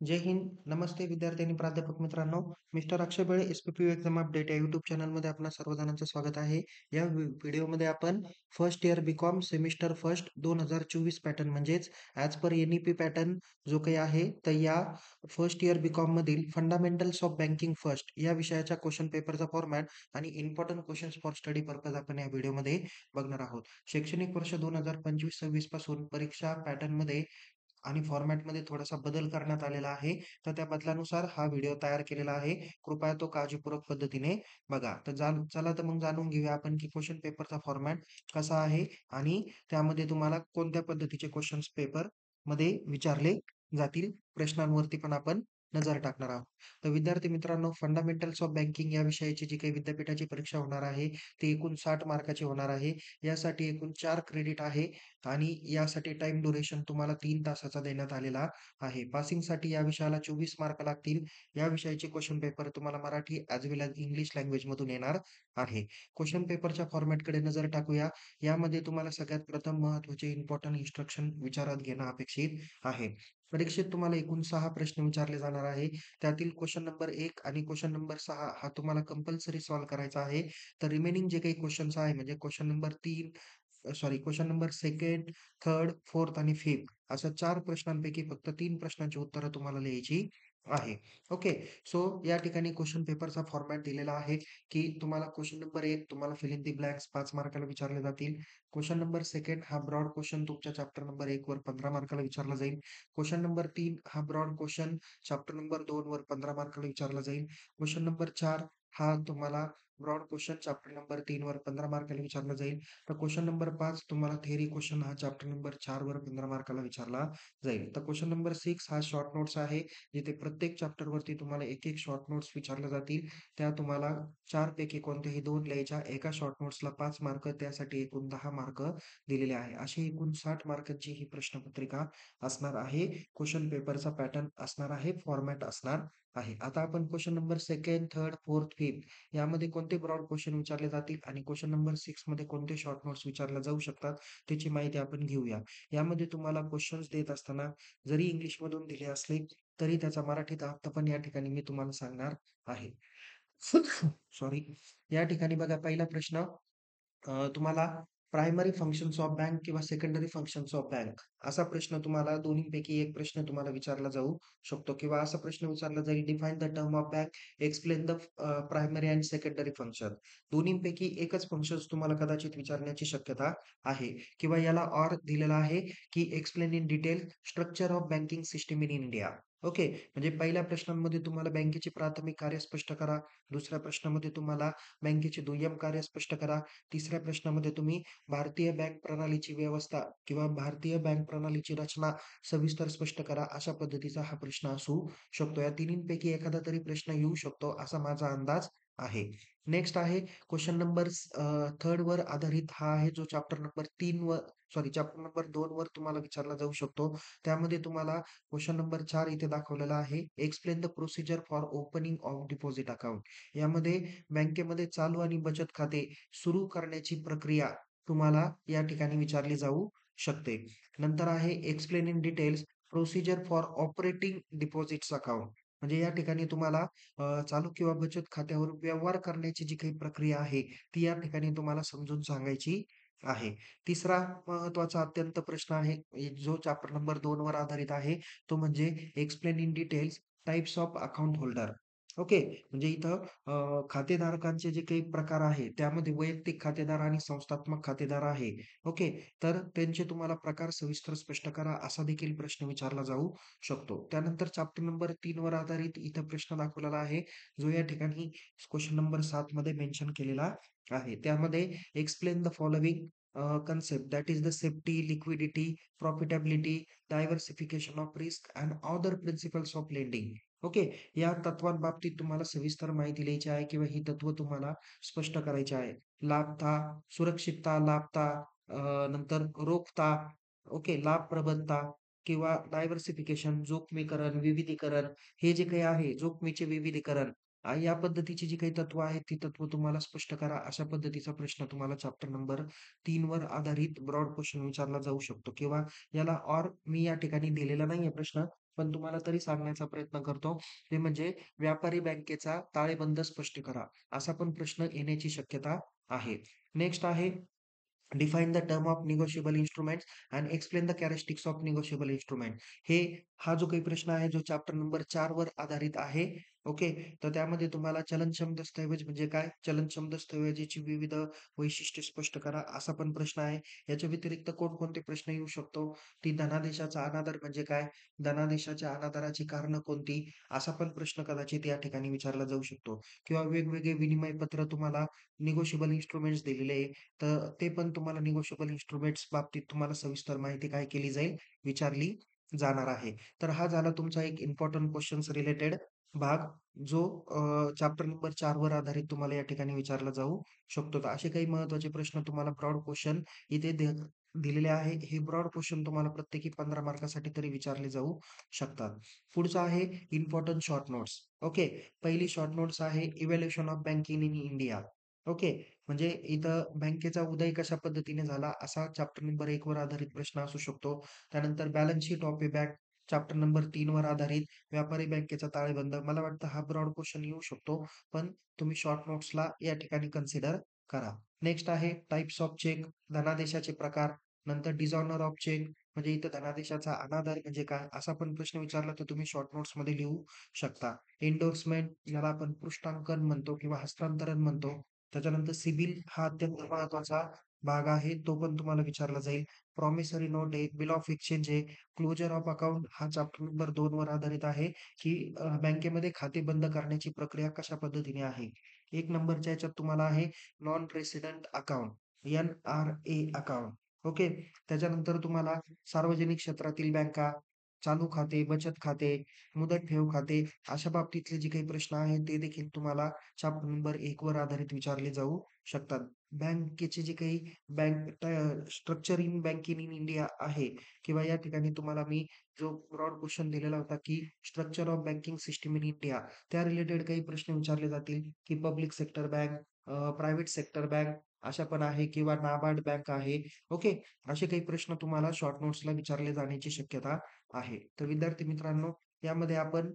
जय हिंद. नमस्ते विद्यार्थी आणि प्राध्यापक मित्रांनो. Mister Akshay Bale SPP exam update या यूट्यूब चॅनलमध्ये आपणा सर्वजणांचं स्वागत आहे. या व्हिडिओमध्ये आपण first year B Com semester first 2024 pattern म्हणजेच ॲज पर एन-ई-पी पॅटर्न जो काही आहे, तर या फर्स्ट इयर बी-कॉममधील फंडामेंटल्स ऑफ बँकिंग फर्स्ट या विषयाच्या क्वेशन पेपरचा फॉर्मॅट आणि important questions for study purpose आपण या व्हिडिओमध्ये बघणार आहोत. शैक्षणिक वर्ष 2025-26 पासून परीक्षा पॅटर्नमध्ये आणि फॉर्मॅटमध्ये थोडासा बदल करण्यात आलेला आहे. तर त्या बदलानुसार हा व्हिडिओ तयार केलेला आहे. कृपया तो काळजीपूर्वक पद्धतीने बघा. तर चला तर मग जाणून घेऊया आपण की क्वेशन पेपरचा फॉर्मॅट कसा आहे आणि त्यामध्ये तुम्हाला कोणत्या पद्धतीचे क्वेशन्स पेपरमध्ये विचारले जातील. प्रश्नांवरती पण आपण नजर टाकणार आहोत. तर विद्यार्थी मित्रांनो, फंडामेंटल्स ऑफ बँकिंग या विषयाची जी काही विद्यापीठाची परीक्षा होणार आहे, ती एकूण 60 मार्काची होणार आहे. यासाठी एकूण 4 क्रेडिट आहे. आणि यासाठी टाईम ड्युरेशन तुम्हाला 3 तासाचा देण्यात आलेला आहे. पासिंगसाठी या विषयाला 24 मार्क लागतील. या विषयाचे क्वेशन पेपर तुम्हाला मराठी ॲज वेल ॲज इंग्लिश लँग्वेजमधून येणार आहे. क्वेशन पेपरच्या फॉर्मॅटकडे नजर टाकूया. यामध्ये तुम्हाला सगळ्यात प्रथम महत्त्वाचे इम्पोर्टंट इन्स्ट्रक्शन विचारात घेणं अपेक्षित आहे. परीक्षेत तुम्हाला एकूण 6 प्रश्न विचारले जाणार आहे. त्यातील क्वेशन नंबर 1 आणि क्वेशन नंबर 6 हा तुम्हाला कंपल्सरी सॉल्व्ह करायचा आहे. तर रिमेनिंग जे काही क्वेशन्स आहे म्हणजे question number 3 question number 2nd, 3rd, 4th आणि 5th अशा 4 प्रश्नांपैकी फक्त 3 प्रश्नांची उत्तरं तुम्हाला लिहायची आहे. ओके. सो या ठिकाणी क्वेशन पेपरचा फॉर्मॅट दिलेला आहे, की तुम्हाला क्वेशन नंबर 1 तुम्हाला फिल इन द ब्लँक्स 5 मार्काला विचारले जातील. क्वेशन नंबर 2nd हा ब्रॉड क्वेशन तुमच्या चॅप्टर नंबर 1 वर 15 मार्काला विचारला जाईल. क्वेशन नंबर 3 हा ब्रॉड क्वेशन चॅप्टर नंबर 2 वर 15 मार्काला विचारला जाईल. क्वेशन नंबर 4 हा तुम्हाला ब्रॉड क्वेशन चॅप्टर नंबर 3 वर 15 मार्काला विचारला जाईल. तर क्वेशन नंबर 5 तुम्हाला थिअरी क्वेशन हा चॅप्टर नंबर 4 वर 15 मार्काला विचारला जाईल. तर क्वेशन नंबर 6 हा शॉर्ट नोट्स आहे, जिथे प्रत्येक चॅप्टरवरती तुम्हाला एक-एक शॉर्ट नोट्स विचारल्या जातील. त्या तुम्हाला 4 पैकी कोणत्याही 2 लिहायच्या. एका शॉर्ट नोट्सला 5 मार्क, त्यासाठी एकूण 10 मार्क दिलेले आहे. अशी एकूण 60 मार्कांची ही प्रश्नपत्रिका असणार आहे. क्वेशन पेपरचा पॅटर्न असणार आहे, फॉर्मॅट असणार आहे. आता आपण question number 2nd, 3rd, 4th, 5th यामध्ये कोणते ब्रॉड क्वेशन विचारले जातील आणि क्वेशन नंबर 6 मध्ये कोणते शॉर्ट नोट्स विचारल्या जाऊ शकतात, त्याची माहिती आपण घेऊया. यामध्ये तुम्हाला क्वेशन्स देत असताना जरी इंग्लिशमधून दिले असले, तरी त्याचा मराठीत अर्थ पण या ठिकाणी मी तुम्हाला सांगणार आहे. सॉरी. या ठिकाणी बघा पहिला प्रश्न तुम्हाला प्रायमरी फंक्शन्स ऑफ बँक किंवा सेकंडरी फंक्शन्स ऑफ बँक असा प्रश्न तुम्हाला दोन्हीपैकी एक प्रश्न तुम्हाला विचारला जाऊ शकतो किंवा असा प्रश्न विचारला जाईल, define the term of bank, explain the primary and secondary function. दोन्हीपैकी एकच फंक्शन्स तुम्हाला कदाचित विचारण्याची शक्यता आहे किंवा याला ऑर दिलेला आहे, की explain in detail structure of banking system in India. Okay. म्हणजे पहिल्या प्रश्नांमध्ये तुम्हाला बँकेचे प्राथमिक कार्य स्पष्ट करा. दुसऱ्या प्रश्नामध्ये तुम्हाला बँकेचे दुय्यम कार्य स्पष्ट करा. तिसऱ्या प्रश्नामध्ये तुम्ही भारतीय बँक प्रणालीची व्यवस्था किंवा भारतीय बँक प्रणालीची रचना सविस्तर स्पष्ट करा. अशा पद्धतीचा हा प्रश्न असू शकतो. या तिन्हींपैकी एखादा तरी प्रश्न येऊ शकतो असा माझा अंदाज आहे. नेक्स्ट आहे क्वेशन नंबर 3rd वर आधारित हा आहे जो चॅप्टर नंबर 3 वर चॅप्टर नंबर 2 वर तुम्हाला विचारला जाऊ शकतो. त्यामध्ये तुम्हाला क्वेशन नंबर 4 इथे दाखवलेला आहे. Explain the procedure for opening of deposit account. यामध्ये बँकेमध्ये चालू आणि बचत खाते सुरू करण्याची प्रक्रिया तुम्हाला या ठिकाणी विचारली जाऊ शकते. नंतर आहे explain in details procedure for operating deposits account. म्हणजे या ठिकाणी तुम्हाला चालू किंवा बचत खात्यावर व्यवहार करण्याची जी काही प्रक्रिया आहे, ती या ठिकाणी तुम्हाला समजून सांगायची आहे. तिसरा महत्त्वाचा अत्यंत प्रश्न आहे, जो चॅप्टर नंबर 2 वर आधारित आहे, तो म्हणजे explain in details types of account holder. Okay. म्हणजे इथं खातेधारकांचे जे काही प्रकार आहे, त्यामध्ये वैयक्तिक खातेदार आणि संस्थात्मक खातेदार आहे. ओके. तर त्यांचे तुम्हाला प्रकार सविस्तर स्पष्ट करा, असा देखील प्रश्न विचारला जाऊ शकतो. त्यानंतर चॅप्टर नंबर 3 वर आधारित इथं प्रश्न दाखवलेला आहे, जो या ठिकाणी क्वेशन नंबर 7 मध्ये मेन्शन केलेला आहे. त्यामध्ये explain the following concept that is the safety, liquidity, profitability, diversification of risk end other principles of lending. Okay. या तत्वांबाबतीत तुम्हाला सविस्तर माहिती लिहायची आहे किंवा ही तत्व तुम्हाला स्पष्ट करायची आहे. लाभता, सुरक्षितता, लाभता, नंतर रोखता, ओके, लाभप्रदता किंवा डायव्हर्सिफिकेशन, जोखमीकरण, विविधीकरण हे जे काही आहे, जोखमीचे विविधीकरण या पद्धतीची जी काही तत्व आहेत, ती तत्व तुम्हाला स्पष्ट करा. अशा पद्धतीचा प्रश्न तुम्हाला चॅप्टर नंबर 3 वर आधारित ब्रॉड क्वेशन विचारला जाऊ शकतो किंवा याला मी या ठिकाणी दिलेला नाहीये प्रश्न. पण तुम्हाला तरी सांगण्याचा प्रयत्न करतो. ते म्हणजे व्यापारी बँकेचा ताळेबंद स्पष्ट करा. असा पण प्रश्न येण्याची शक्यता आहे. नेक्स्ट आहे define the term of negotiable instruments and explain the characteristics of negotiable instrument. हे हा जो काही प्रश्न आहे, जो चॅप्टर नंबर 4 वर आधारित आहे. ओके. तर त्यामध्ये तुम्हाला चलनक्षम दस्तऐवज म्हणजे काय? चलनक्षम दस्तऐवजाची विविध वैशिष्ट्ये स्पष्ट करा, असा पण प्रश्न आहे. याच्या व्यतिरिक्त कोणकोणते प्रश्न येऊ शकतो? ती धनादेशाचा अनादर म्हणजे काय? धनादेशाच्या अनादराची कारणं कोणती? असा पण प्रश्न कदाचित या ठिकाणी विचारला जाऊ शकतो. किंवा वेगवेगळे विनिमय पत्र तुम्हाला निगोशिएबल इन्स्ट्रुमेंट्स दिलेले आहे. तर ते पण तुम्हाला निगोशिएबल इन्स्ट्रुमेंट्स बाबतीत तुम्हाला सविस्तर माहिती काय केली जाईल, विचारली जाणार आहे. तर हा झाला तुमचा एक इम्पोर्टंट क्वेशन्स रिलेटेड भाग, जो चॅप्टर नंबर 4 वर आधारित तुम्हाला या ठिकाणी विचारला जाऊ शकतो. तर असे काही महत्त्वाचे प्रश्न तुम्हाला ब्रॉड क्वेशन इथे दिलेले आहे. हे ब्रॉड क्वेशन तुम्हाला प्रत्येकी 15 मार्कासाठी तरी विचारले जाऊ शकतात. पुढचं आहे इम्पोर्टंट शॉर्ट नोट्स. ओके. पहिली शॉर्ट नोट्स आहे evaluation of banking in India. Okay. म्हणजे इथं बँकेचा उदय कशा पद्धतीने झाला, असा चॅप्टर नंबर 1 वर आधारित प्रश्न असू शकतो. त्यानंतर balance sheet of A bank chapter number 3 वर आधारित व्यापारी बँकेचा ताळेबंद. मला वाटतं हा ब्रॉड क्वेशन येऊ शकतो, पण तुम्ही शॉर्ट नोट्सला या ठिकाणी कन्सिडर करा. नेक्स्ट आहे टाइप्स ऑफ चेक, धनादेशाचे प्रकार. नंतर डिसऑनर ऑफ चेक म्हणजे इथं धनादेशाचा अनादर म्हणजे काय, असा पण प्रश्न विचारला तर तुम्ही शॉर्ट नोट्समध्ये लिहू शकता. एंडोर्समेंट याला आपण पृष्ठांकन म्हणतो किंवा हस्तांतरण म्हणतो. त्याच्यानंतर सिबिल हा अत्यंत महत्त्वाचा भाग आहे. तो पण तुम्हाला विचारला जाईल. प्रॉमिसरी नोट आहे, बिल ऑफ एक्सचेंज आहे, क्लोजर ऑफ अकाउंट हा चॅप्टर नंबर 2 वर आधारित आहे, की बँकेमध्ये खाते बंद करण्याची प्रक्रिया कशा पद्धतीने आहे. 1 नंबरच्या ह्याच्यात तुम्हाला आहे non resident account, NRA account. Okay. त्याच्यानंतर तुम्हाला सार्वजनिक क्षेत्रातील बँका, चालू खाते, बचत खाते, मुदत ठेव खाते, अशा बाबतीतले जे काही प्रश्न आहेत, ते देखील तुम्हाला चॅप्टर नंबर 1 वर आधारित विचारले जाऊ शकतात. बँकेचे जे काही structure in banking in India आहे किंवा या ठिकाणी तुम्हाला मी जो ब्रॉड क्वेशन दिलेला होता, की structure of banking system in India, त्या रिलेटेड काही प्रश्न विचारले जातील, की public sector bank, private sector bank अशा पण आहे किंवा नाबार्ड बँक आहे. ओके. असे काही प्रश्न तुम्हाला शॉर्ट नोट्सला विचारले जाण्याची शक्यता आहे. तर विद्यार्थी मित्रांनो, यामध्ये आपण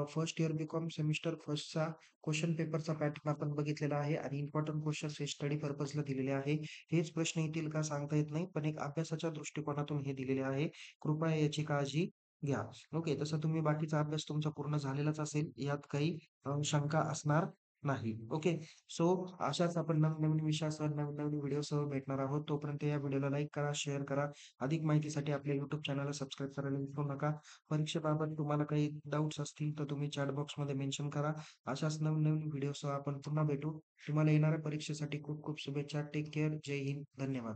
फर्स्ट इयर बी-कॉम सेमिस्टर फर्स्टचा क्वेशन पेपरचा पॅटर्न आपण बघितलेला आहे आणि इम्पोर्टंट क्वेशन्स हे स्टडी पर्पजला दिलेले आहे. हेच प्रश्न येतील का सांगता येत नाही, पण एक अभ्यासाच्या दृष्टिकोनातून हे दिलेले आहे. कृपया याची काळजी घ्या. ओके. तसा तुम्ही बाकीचा अभ्यास तुमचा पूर्ण झालेलाच असेल. यात काही शंका असणार नाही. ओके. सो अशाच आपण नवीन-नवीन विषयासह, नवीन-नवीन व्हिडिओसह भेटणार आहोत. तोपर्यंत या व्हिडिओला लाईक करा, शेअर करा. अधिक माहितीसाठी आपल्या YouTube चॅनलला सबस्क्राईब करायला विसरू नका. परीक्षेबाबत तुम्हाला काही डाउट्स असतील तर तुम्ही चॅट बॉक्समध्ये मेन्शन करा. अशाच नवीन-नवीन व्हिडिओसह आपण पुन्हा भेटू. तुम्हाला येणाऱ्या परीक्षेसाठी खूप खूप शुभेच्छा. Take care. जय हिंद. धन्यवाद.